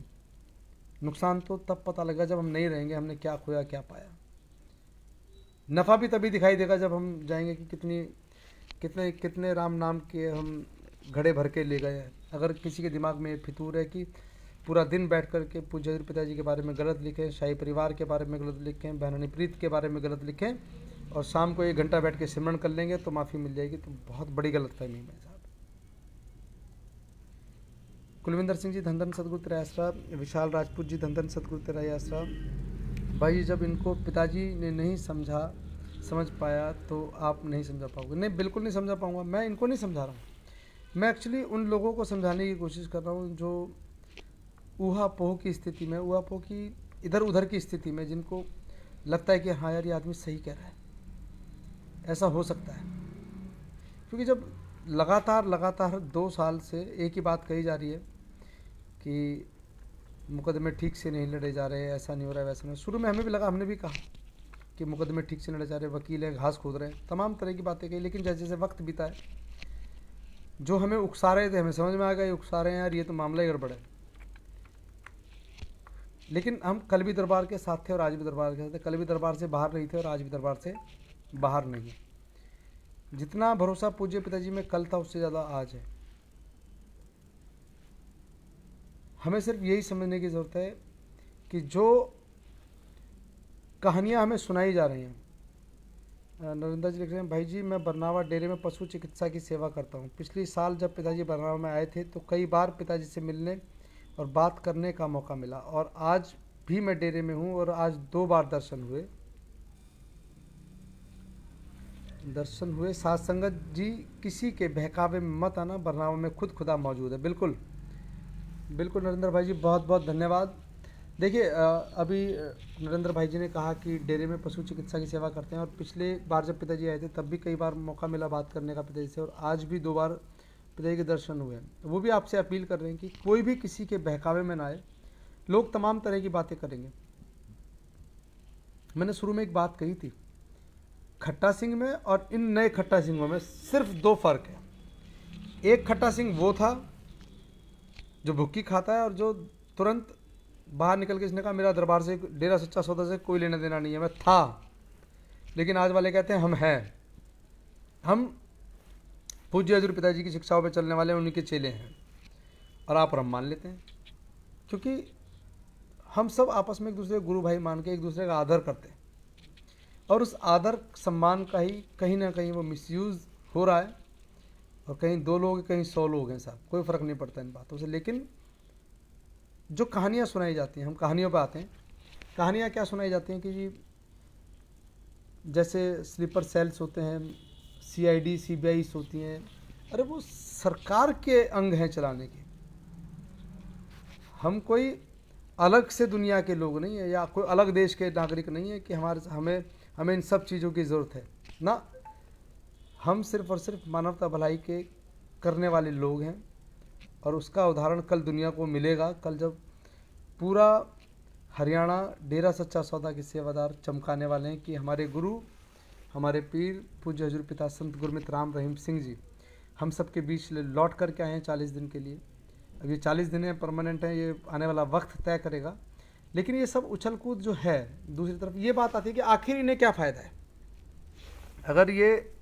नुकसान तो तब पता लगेगा जब हम नहीं रहेंगे, हमने क्या खोया क्या पाया। नफ़ा भी तभी दिखाई देगा जब हम जाएंगे कि कितनी कितने कितने राम नाम के हम घड़े भर के ले गए हैं। अगर किसी के दिमाग में फितूर है कि पूरा दिन बैठ कर के पूज्य पिताजी के बारे में गलत लिखें, शाही परिवार के बारे में गलत लिखें, बहनों प्रीत के बारे में गलत लिखें, और शाम को 1 घंटा बैठ के सिमरन कर लेंगे तो माफ़ी मिल जाएगी, तो बहुत बड़ी गलतफहमी है साहब। कुलविंदर सिंह जी, धन धन सतगुरु तेरा आसरा। विशाल राजपूत जी, धन धन सतगुरु तेरा आसरा। भाई, जब इनको पिताजी ने नहीं समझ पाया तो आप नहीं समझा पाओगे। नहीं, बिल्कुल नहीं समझा पाऊंगा। मैं इनको नहीं समझा रहा हूँ, मैं एक्चुअली उन लोगों को समझाने की कोशिश कर रहा हूँ जो ऊहापोह की स्थिति में, ऊहापोह की इधर उधर की स्थिति में, जिनको लगता है कि हाँ यार, ये आदमी सही कह रहा है, ऐसा हो सकता है। क्योंकि जब लगातार 2 साल से एक ही बात कही जा रही है कि मुकदमे ठीक से नहीं लड़े जा रहे, ऐसा नहीं हो रहा है, वैसा नहीं। शुरू में हमें भी लगा, हमने भी कहा कि मुकदमे ठीक से लड़े जा रहे, वकील है, घास खोद रहे हैं, तमाम तरह की बातें कही। लेकिन जैसे जैसे वक्त बीता है, जो हमें उकसा रहे थे, हमें समझ में आ गया ये उकसा रहे हैं यार, ये तो मामला ही गड़बड़ है। लेकिन हम कल भी दरबार के साथ थे और आज भी दरबार के साथ थे। कल भी दरबार से बाहर नहीं थे और आज भी दरबार से बाहर नहीं है। जितना भरोसा पूज्य पिताजी में कल था, उससे ज़्यादा आज है। हमें सिर्फ यही समझने की ज़रूरत है कि जो कहानियाँ हमें सुनाई जा रही हैं। नरेंद्र जी लिख रहे हैं, भाई जी, मैं बरनावा डेरे में पशु चिकित्सा की सेवा करता हूँ। पिछले साल जब पिताजी बरनावा में आए थे तो कई बार पिताजी से मिलने और बात करने का मौका मिला, और आज भी मैं डेरे में हूँ और आज 2 बार दर्शन हुए। साथ संगत जी, किसी के बहकावे में मत आना, बरनावा में खुद खुदा मौजूद है। बिल्कुल बिल्कुल नरेंद्र भाई जी, बहुत बहुत धन्यवाद। देखिए, अभी नरेंद्र भाई जी ने कहा कि डेरे में पशु चिकित्सा की सेवा करते हैं, और पिछले बार जब पिताजी आए थे तब भी कई बार मौका मिला बात करने का पिताजी से, और आज भी 2 बार पिताजी के दर्शन हुए। वो भी आपसे अपील कर रहे हैं कि कोई भी किसी के बहकावे में ना आए। लोग तमाम तरह की बातें करेंगे। मैंने शुरू में एक बात कही थी, खट्टा सिंह में और इन नए खट्टा सिंहों में सिर्फ 2 फर्क है। एक खट्टा सिंह वो था जो भुक्की खाता है और जो तुरंत बाहर निकल के इसने कहा मेरा दरबार से, डेरा सच्चा सौदा से कोई लेना देना नहीं है, मैं था। लेकिन आज वाले कहते हैं हम हैं, हम पूज्य हजूर पिताजी की शिक्षाओं पे चलने वाले, उन्हीं के चेले हैं, और आप और हम मान लेते हैं। क्योंकि हम सब आपस में एक दूसरे को गुरु भाई मान के एक दूसरे का आदर करते हैं, और उस आदर सम्मान का ही कहीं ना कहीं वो मिसयूज़ हो रहा है। और कहीं 2 लोग कहीं 100 लोग हैं साहब, कोई फ़र्क नहीं पड़ता इन बातों से। लेकिन जो कहानियाँ सुनाई जाती हैं, हम कहानियों पर आते हैं। कहानियाँ क्या सुनाई जाती हैं कि जी, जैसे स्लीपर सेल्स होते हैं, CID CBI होती हैं, अरे वो सरकार के अंग हैं चलाने के। हम कोई अलग से दुनिया के लोग नहीं है, या कोई अलग देश के नागरिक नहीं है कि हमें इन सब चीज़ों की ज़रूरत है ना। हम सिर्फ और सिर्फ मानवता भलाई के करने वाले लोग हैं, और उसका उदाहरण कल दुनिया को मिलेगा। कल जब पूरा हरियाणा डेरा सच्चा सौदा के सेवादार चमकाने वाले हैं कि हमारे गुरु, हमारे पीर पूज्य हजूर पिता संत गुरमित राम रहीम सिंह जी हम सब के बीच लौट कर के आए हैं 40 दिन के लिए। अब ये 40 दिन है, परमानेंट है, ये आने वाला वक्त तय करेगा। लेकिन ये सब उछल कूद जो है, दूसरी तरफ ये बात आती है कि आखिर इन्हें क्या फ़ायदा है। अगर ये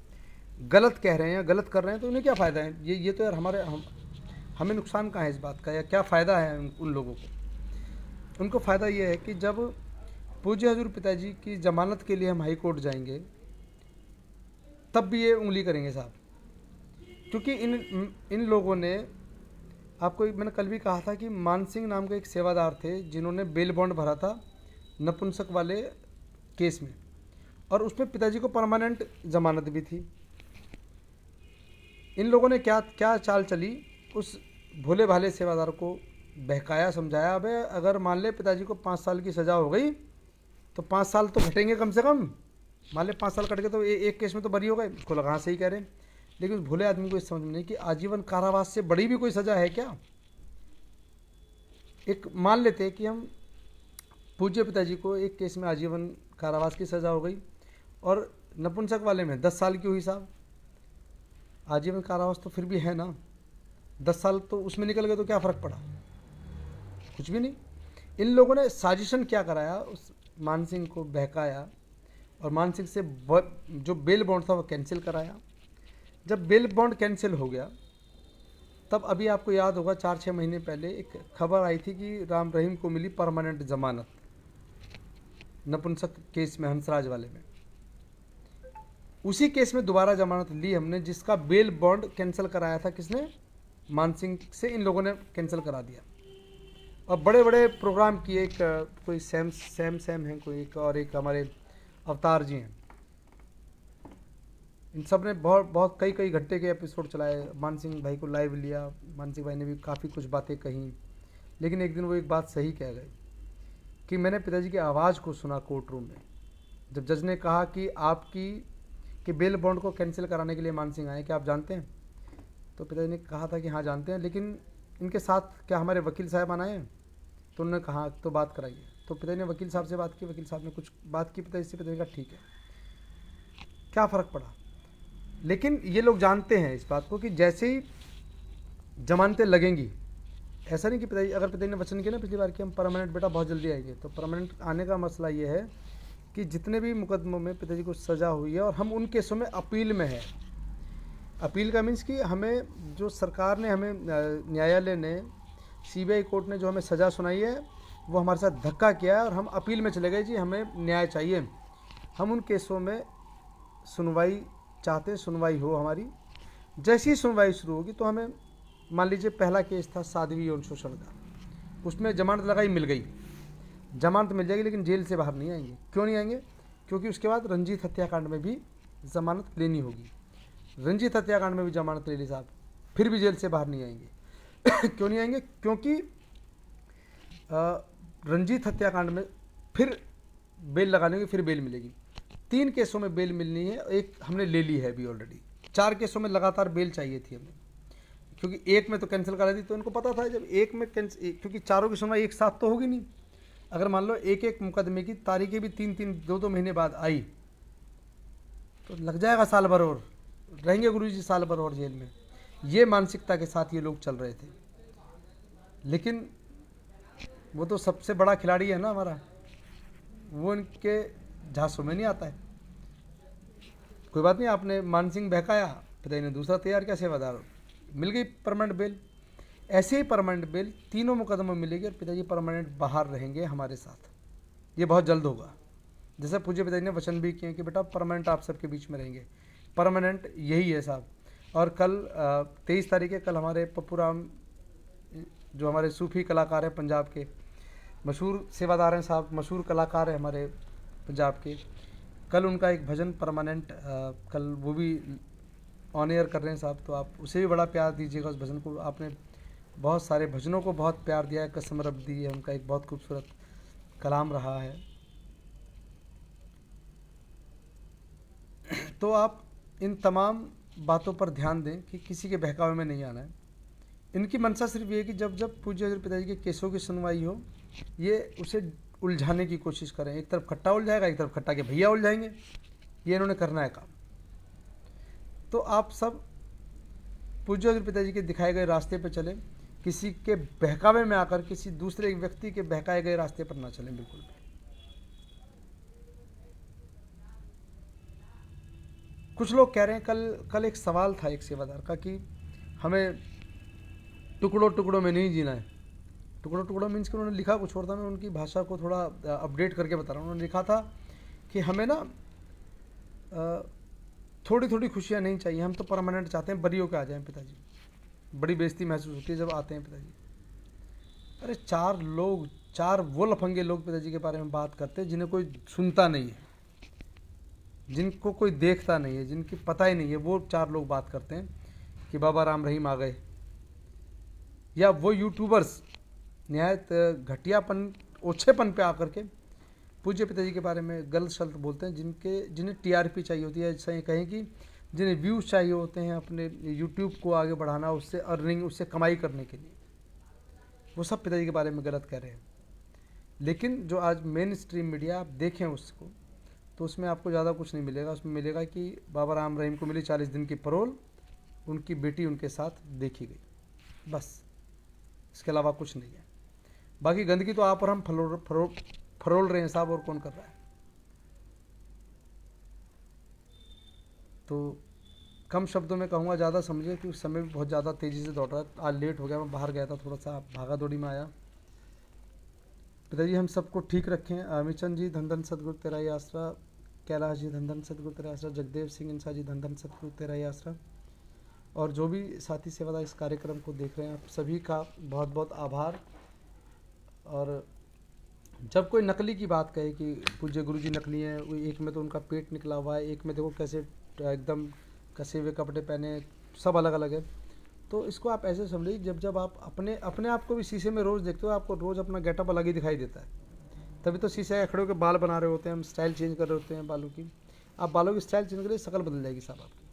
गलत कह रहे हैं या गलत कर रहे हैं तो उन्हें क्या फ़ायदा है। ये तो यार हमें नुकसान कहाँ है इस बात का, या क्या फ़ायदा है उन लोगों को। उनको फ़ायदा ये है कि जब पूज्य हजूर पिताजी की ज़मानत के लिए हम हाई कोर्ट जाएंगे, तब भी ये उंगली करेंगे साहब। क्योंकि इन लोगों ने, आपको मैंने कल भी कहा था कि मान सिंह नाम के एक सेवादार थे जिन्होंने बेल बॉन्ड भरा था नपुंसक वाले केस में, और उसमें पिताजी को परमानेंट ज़मानत भी थी। इन लोगों ने क्या चाल चली, उस भोले भाले सेवादार को बहकाया, समझाया। अबे अगर मान ले पिताजी को 5 साल की सज़ा हो गई तो 5 साल तो घटेंगे कम से कम। मान ले 5 साल कट गए तो एक केस में तो बरी हो गए। उसको लगा सही कह रहे हैं, लेकिन उस भोले आदमी को इस समझ में नहीं कि आजीवन कारावास से बड़ी भी कोई सज़ा है क्या। एक मान लेते कि हम पूज्य पिताजी को एक केस में आजीवन कारावास की सज़ा हो गई, और नपुंसक वाले में 10 साल की हुई साहब, आजीवन कारावास तो फिर भी है ना, 10 साल तो उसमें निकल गए तो क्या फ़र्क पड़ा, कुछ भी नहीं। इन लोगों ने साजिशन क्या कराया, उस मान सिंह को बहकाया और मान सिंह से जो बेल बॉन्ड था वो कैंसिल कराया। जब बेल बॉन्ड कैंसिल हो गया तब अभी आपको याद होगा 4-6 महीने पहले एक खबर आई थी कि राम रहीम को मिली परमानेंट जमानत नपुंसक केस में, हंसराज वाले में। उसी केस में दोबारा जमानत ली हमने, जिसका बेल बॉन्ड कैंसिल कराया था किसने, मान सिंह से इन लोगों ने कैंसिल करा दिया। और बड़े बड़े प्रोग्राम किए, एक कोई सैम है कोई एक, और एक हमारे अवतार जी हैं, इन सब ने बहुत कई घंटे के एपिसोड चलाए, मान सिंह भाई को लाइव लिया, मान सिंह भाई ने भी काफ़ी कुछ बातें कहीं। लेकिन एक दिन वो एक बात सही कह गए कि मैंने पिताजी की आवाज़ को सुना कोर्ट रूम में, जब जज ने कहा कि आपकी कि बेल बॉन्ड को कैंसिल कराने के लिए मान सिंह आए, क्या आप जानते हैं? तो पिताजी ने कहा था कि हाँ जानते हैं, लेकिन इनके साथ क्या हमारे वकील साहब आए हैं? तो उन्होंने कहा तो बात कराइए। तो पिताजी ने वकील साहब से बात की, वकील साहब ने कुछ बात की पिताजी से, पिताजी का ठीक है, क्या फ़र्क पड़ा। लेकिन ये लोग जानते हैं इस बात को कि जैसे ही जमानतें लगेंगी, ऐसा नहीं कि पिताजी, अगर पिताजी ने वचन किया ना पिछली बार कि हम परमानेंट बेटा बहुत जल्दी आएंगे, तो परमानेंट आने का मसला ये है कि जितने भी मुकदमों में पिताजी को सज़ा हुई है और हम उन केसों में अपील में है। अपील का मीन्स कि हमें जो सरकार ने, हमें न्यायालय ने, सीबीआई कोर्ट ने जो हमें सज़ा सुनाई है वो हमारे साथ धक्का किया है और हम अपील में चले गए, जी हमें न्याय चाहिए। हम उन केसों में सुनवाई चाहते, सुनवाई हो हमारी। जैसी सुनवाई शुरू होगी तो हमें, मान लीजिए पहला केस था साध्वी यौन शोषण का, उसमें जमानत लगाई, मिल गई, जमानत मिल जाएगी, लेकिन जेल से बाहर नहीं आएंगे। क्यों नहीं आएंगे? क्योंकि उसके बाद रंजीत हत्याकांड में भी जमानत लेनी होगी। रंजीत हत्याकांड में भी जमानत ले ली साहब, फिर भी जेल से बाहर नहीं आएंगे। क्यों नहीं आएंगे? क्योंकि रंजीत हत्याकांड में फिर बेल लगाने की, फिर बेल मिलेगी। 3 केसों में बेल मिलनी है, एक हमने ले ली है अभी ऑलरेडी। 4 केसों में लगातार बेल चाहिए थी हमें, क्योंकि एक में तो कैंसिल करा दी। तो इनको पता था जब एक में क्योंकि चारों की सुनवाई एक साथ तो होगी नहीं। अगर मान लो एक मुकदमे की तारीखें भी 3-3, 2-2 महीने बाद आई तो लग जाएगा साल भर, और रहेंगे गुरुजी साल भर और जेल में। ये मानसिकता के साथ ये लोग चल रहे थे। लेकिन वो तो सबसे बड़ा खिलाड़ी है ना हमारा, वो इनके झांसों में नहीं आता है। कोई बात नहीं, आपने मान सिंह बहकाया, पिताजी ने दूसरा तैयार किया सेवादार, मिल गई परमानेंट बेल। ऐसे ही परमानेंट बेल तीनों मुकदमों में मिलेगी और पिताजी परमानेंट बाहर रहेंगे हमारे साथ। ये बहुत जल्द होगा, जैसे पूज्य पिताजी ने वचन भी किए कि बेटा परमानेंट आप सबके बीच में रहेंगे। परमानेंट यही है साहब। और कल 23 तारीख है, कल हमारे पप्पू राम जो हमारे सूफी कलाकार हैं पंजाब के, मशहूर सेवादार हैं साहब, मशहूर कलाकार हैं हमारे पंजाब के, कल उनका एक भजन परमानेंट, कल वो भी ऑन एयर कर रहे हैं साहब। तो आप उसे भी बड़ा प्यार दीजिएगा, उस भजन को। आपने बहुत सारे भजनों को बहुत प्यार दिया है, कसम रब दी है उनका एक बहुत खूबसूरत कलाम रहा है। तो आप इन तमाम बातों पर ध्यान दें कि किसी के बहकावे में नहीं आना है। इनकी मंशा सिर्फ ये है कि जब जब पूज्य हजूर पिताजी के केसों की सुनवाई हो, ये उसे उलझाने की कोशिश करें। एक तरफ खट्टा उलझाएगा, एक तरफ खट्टा के भैया उलझाएंगे। ये इन्होंने करना है काम। तो आप सब पूज्य हजूर पिताजी के दिखाए गए रास्ते पर चलें, किसी के बहकावे में आकर किसी दूसरे व्यक्ति के बहकाए गए रास्ते पर ना चलें बिल्कुल भी। कुछ लोग कह रहे हैं, कल एक सवाल था एक सेवादार का कि हमें टुकड़ों टुकड़ों में नहीं जीना है। टुकड़ों टुकड़ों मीन्स कि उन्होंने लिखा कुछ और था, मैं उनकी भाषा को थोड़ा अपडेट करके बता रहा हूँ। उन्होंने लिखा था कि हमें ना थोड़ी थोड़ी खुशियाँ नहीं चाहिए, हम तो परमानेंट चाहते हैं, बरी होकर आ जाएं पिताजी। बड़ी बेइज्जती महसूस होती है जब आते हैं पिताजी। अरे 4 वो लफंगे लोग पिताजी के बारे में बात करते हैं जिन्हें कोई सुनता नहीं है, जिनको कोई देखता नहीं है, जिनकी पता ही नहीं है, वो 4 लोग बात करते हैं कि बाबा राम रहीम आ गए। या वो यूट्यूबर्स निहायत घटियापन, ओछेपन पे आकर के पूज्य पिताजी के बारे में गलत शब्द बोलते हैं, जिन्हें टीआरपी चाहिए होती है, ऐसा ये कहें कि जिन्हें व्यूज़ चाहिए होते हैं अपने यूट्यूब को आगे बढ़ाना, उससे अर्निंग, उससे कमाई करने के लिए, वो सब पिताजी के बारे में गलत कह रहे हैं। लेकिन जो आज मेन स्ट्रीम मीडिया, आप देखें उसको, तो उसमें आपको ज़्यादा कुछ नहीं मिलेगा। उसमें मिलेगा कि बाबा राम रहीम को मिली 40 दिन की परोल, उनकी बेटी उनके साथ देखी गई, बस, इसके अलावा कुछ नहीं है। बाकी गंदगी तो आप और हम फरोल रहे हैं साहब, और कौन कर रहा है। तो कम शब्दों में कहूँगा, ज़्यादा समझिए कि उस समय भी बहुत ज़्यादा तेज़ी से दौड़ रहा है। आज लेट हो गया, मैं बाहर गया था, थोड़ा सा भागा दौड़ी में आया। पिताजी हम सबको ठीक रखें। अमिचंद जी धन धन सतगुरु तेरा ही आसरा, कैलाश जी धन धन सतगुरु तेरा आसरा, जगदेव सिंह इंसा जी धन धन सतगुरु तेरा ही आसरा, और जो भी साथी सेवादार इस कार्यक्रम को देख रहे हैं, आप सभी का बहुत बहुत आभार। और जब कोई नकली की बात कहे कि पूज्य गुरु जी नकली हैं, वो एक में तो उनका पेट निकला हुआ है, एक में देखो कैसे एकदम कसे हुए कपड़े पहने, सब अलग अलग है। तो इसको आप ऐसे समझिए, जब जब आप अपने आप को भी शीशे में रोज़ देखते हो, आपको रोज़ अपना गेटअप अलग ही दिखाई देता है। तभी तो शीशे खड़े होकर बाल बना रहे होते हैं हम, स्टाइल चेंज कर रहे होते हैं बालों की। आप बालों की स्टाइल चेंज करिए, शक्ल बदल जाएगी साहब आपकी।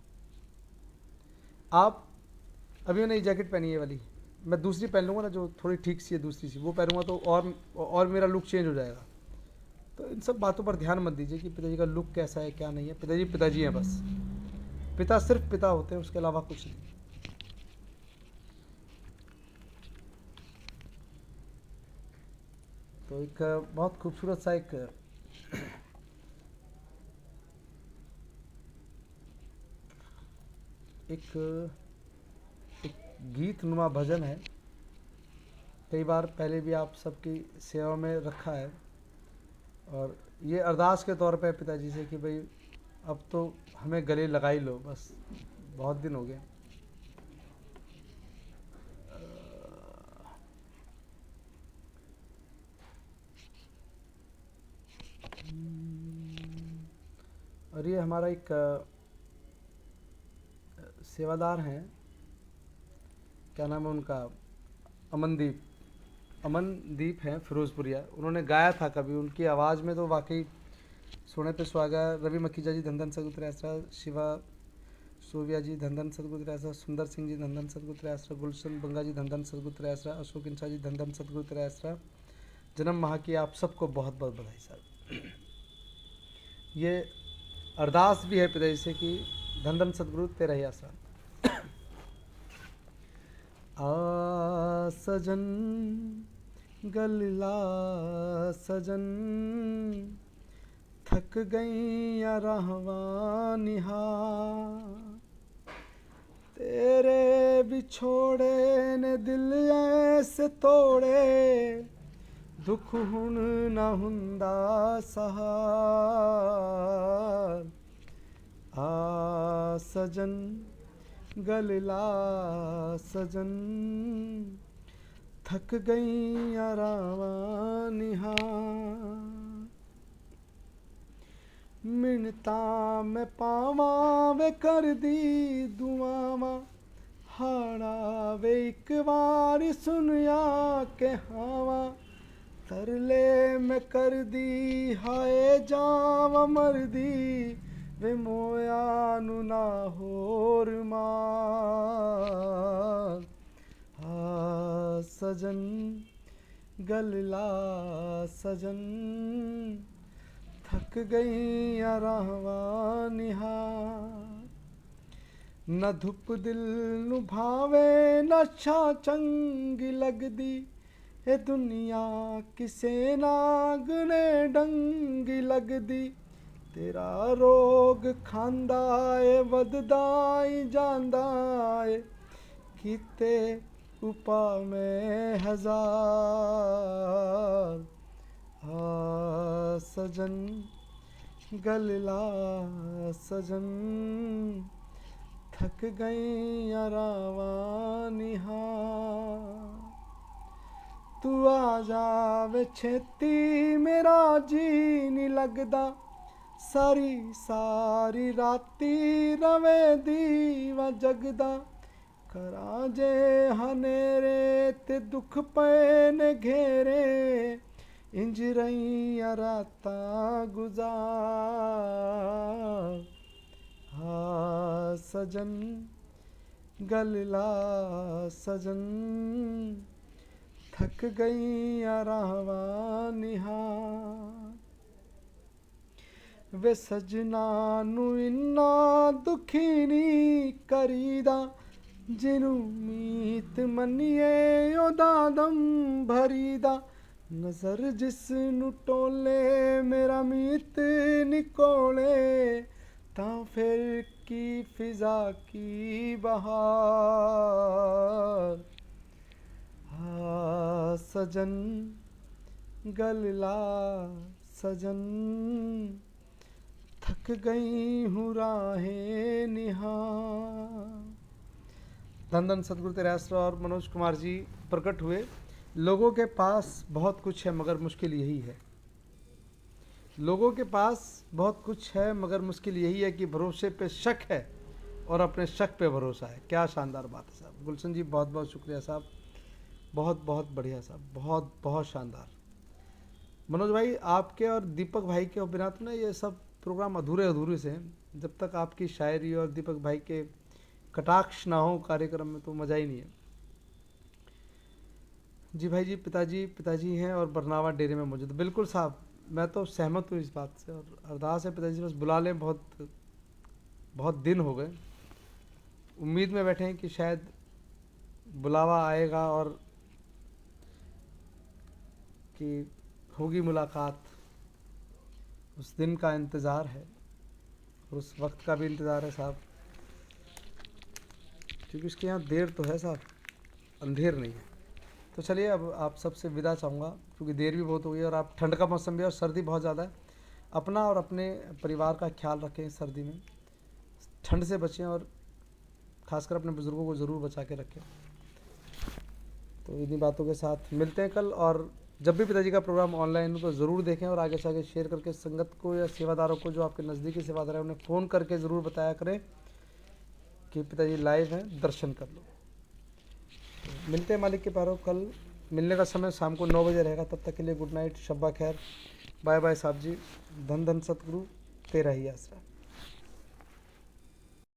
आप अभी मैंने ये जैकेट पहनी है वाली, मैं दूसरी पहन लूँगा ना जो थोड़ी ठीक सी है, दूसरी सी वो पहनूंगा तो और मेरा लुक चेंज हो जाएगा। तो इन सब बातों पर ध्यान मत दीजिए कि पिताजी का लुक कैसा है क्या नहीं है। पिताजी पिताजी हैं बस, पिता सिर्फ पिता होते हैं, उसके अलावा कुछ नहीं। तो एक बहुत खूबसूरत सा एक एक गीत नुमा भजन है, कई बार पहले भी आप सबकी सेवा में रखा है, और ये अरदास के तौर पे पिताजी से कि भाई अब तो हमें गले लगा ही लो, बस बहुत दिन हो गए। और ये हमारा एक सेवादार हैं, क्या नाम है उनका, अमनदीप हैं फिरोजपुरिया, उन्होंने गाया था कभी, उनकी आवाज़ में तो वाकई सोने पे सुहागा। रवि मक्खीजा जी धन धन सतगुरु आसरा, शिवा सूर्या जी धन धन सतगुरु आसरा, सुंदर सिंह जी धन धन सतगुरु आसरा, गुलशन बंगा जी धन धन सतगुरु आसरा, अशोक इंसा जी धन धन सतगुरु आसरा। जन्म माह की आप सबको बहुत बहुत बधाई साहब। ये अरदास भी है पिताजी से कि धन धन सतगुरु तेरा ही आसरा। आ सजन गलला सजन, थक गई रहवा निहार, तेरे बिछोड़े ने दिल ऐसे तोड़े, दुख हुन ना हुंदा सहार। आ सजन गलला सजन, थक गई रावा निहार, मिनता में पावा वे कर दी दुआवा, हाड़ा वे एक बार सुनिया के हावा, तरले में कर दी हाय जावा मर दी, वे मोया नु ना होर मार। हा सजन गलला सजन, थक गई रहवा निहार, न धुप दिल नु भावे न छा चंगी लगदी, ए दुनिया किसे नाग ने डंगी लगदी, तेरा रोग खांदा ए वधदा ई जांदा ए, कीते उपा में हजार। आ सजन गलला सजन, थक गई रावा निहार, तू आ जावे छेती मेरा जी नहीं लगदा, सारी सारी राती रवे दीवा जगदा, करा जे हनेरे ते दुख पे ने घेरे, इंज रही राता गुजार। हा सजन गलला सजन, थक गई रहवा निहार, वे सजना नू इन्ना दुखी नहीं करीदा, जिनू मीत मन्निए ओदा दम भरीदा। नज़र जिस नू टोले मेरा मीत निकोले, तां फिर की फिजा की बहार। हाँ सजन गलला सजन, थक गई हूँ राहें निहार। धन धन सतगुरु तेरे आसरा और मनोज कुमार जी प्रकट हुए। लोगों के पास बहुत कुछ है मगर मुश्किल यही है, लोगों के पास बहुत कुछ है मगर मुश्किल यही है कि भरोसे पे शक है और अपने शक पे भरोसा है। क्या शानदार बात है साहब। गुलशन जी बहुत बहुत शुक्रिया साहब, बहुत बहुत बढ़िया साहब, बहुत बहुत शानदार। मनोज भाई आपके और दीपक भाई के बिना तो ना ये सब प्रोग्राम अधूरे अधूरे से हैं। जब तक आपकी शायरी और दीपक भाई के कटाक्ष ना हो कार्यक्रम में तो मज़ा ही नहीं है। जी भाई जी, पिताजी हैं और बरनावा डेरे में मौजूद। बिल्कुल साहब, मैं तो सहमत हूँ इस बात से, और अरदास है पिताजी बस बुला लें। बहुत बहुत दिन हो गए, उम्मीद में बैठे हैं कि शायद बुलावा आएगा और कि होगी मुलाकात। उस दिन का इंतज़ार है और उस वक्त का भी इंतज़ार है साहब, क्योंकि इसके यहाँ देर तो है साहब, अंधेर नहीं है। तो चलिए अब आप सबसे विदा चाहूँगा क्योंकि देर भी बहुत हो गई और आप ठंड का मौसम भी और सर्दी बहुत ज़्यादा है। अपना और अपने परिवार का ख्याल रखें, सर्दी में ठंड से बचें और ख़ासकर अपने बुज़ुर्गों को ज़रूर बचा के रखें। तो इन्हीं बातों के साथ मिलते हैं कल, और जब भी पिताजी का प्रोग्राम ऑनलाइन हो तो ज़रूर देखें और आगे से आगे शेयर करके संगत को या सेवादारों को जो आपके नज़दीकी सेवादार हैं उन्हें फ़ोन करके ज़रूर बताया करें कि पिताजी लाइव हैं, दर्शन कर लो। तो मिलते हैं मालिक के पैरों। कल मिलने का समय शाम को 9 बजे रहेगा। तब तक के लिए गुड नाइट, शब्बा खैर, बाय बाय साहब जी। धन धन सतगुरु तेरा ही आसरा।